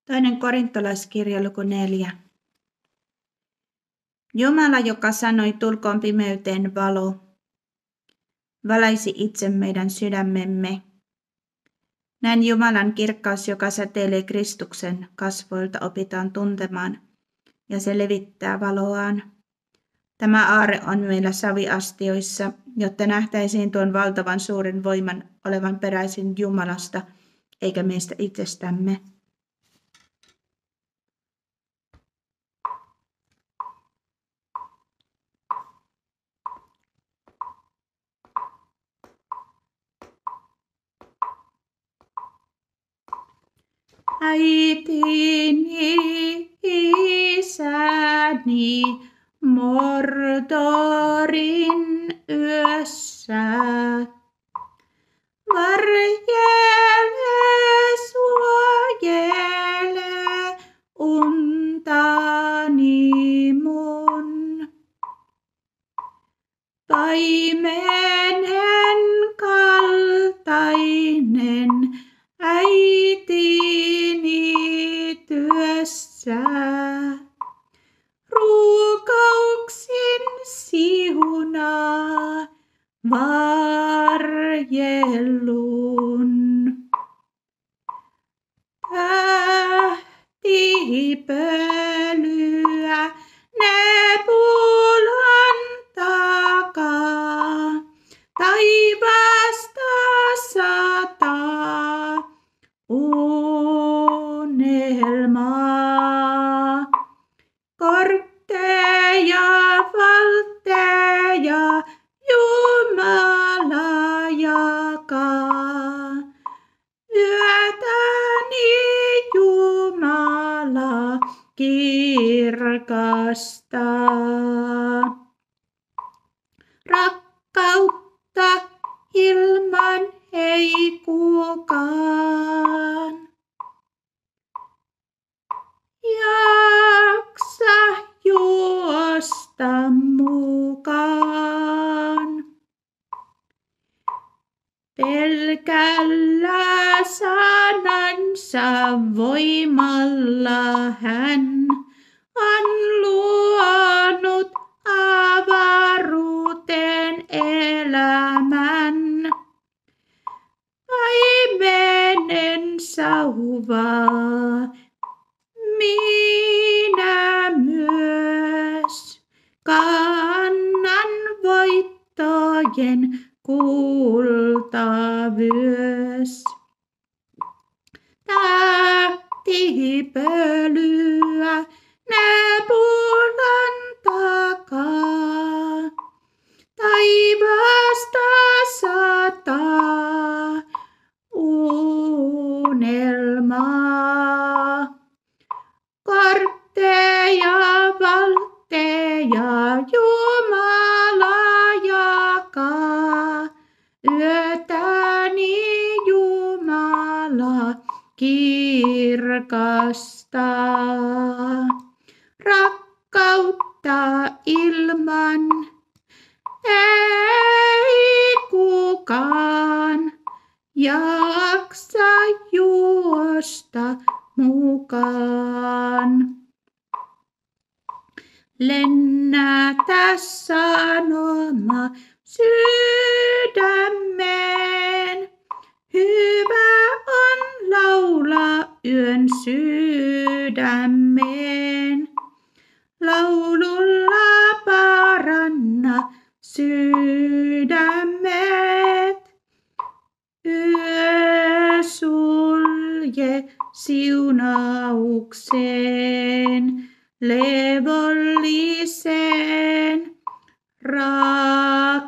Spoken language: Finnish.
Toinen korintolaiskirja luku 4. Jumala, joka sanoi, tulkoon pimeyteen valo, valaisi itse meidän sydämemme. Näin Jumalan kirkkaus, joka säteilee Kristuksen kasvoilta, opitaan tuntemaan, ja se levittää valoaan. Tämä aarre on meillä saviastioissa, jotta nähtäisiin tuon valtavan suuren voiman olevan peräisin Jumalasta, eikä meistä itsestämme. Äitini, isäni, Mordorin yössä. Varjele, suojele untani mun. Paimenen kaltainen äitini työssä. Ruukauksin siunaa varjelun. Tähtipölyä Nebulan takaa, taivasta sataa unelmaa. Kortteja, valtteja, Jumala jakaa. Yötäni Jumala kirkastaa. Rakkautta ilman ei kukaan jaksa juosta mukaan. Pelkällä sanansa voimalla hän on luonut avaruuteen elämän. Paimenen sauvaa minä myös kannan voittojen kultavyös. Tähtipölyä Nebulan takaa, taivasta sataa unelmaa. Kortteja, valtteja Jumala jakaa. Yötäni Jumala kirkastaa. Rakkautta ilman ei kukaan jaksa juosta mukaan. Lennätä sanoma sydämeen. Hyvä on laulaa yön sydämeen. Laululla paranna sydämet. Yö sulje siunaukseen, levolliseen rakkauteen.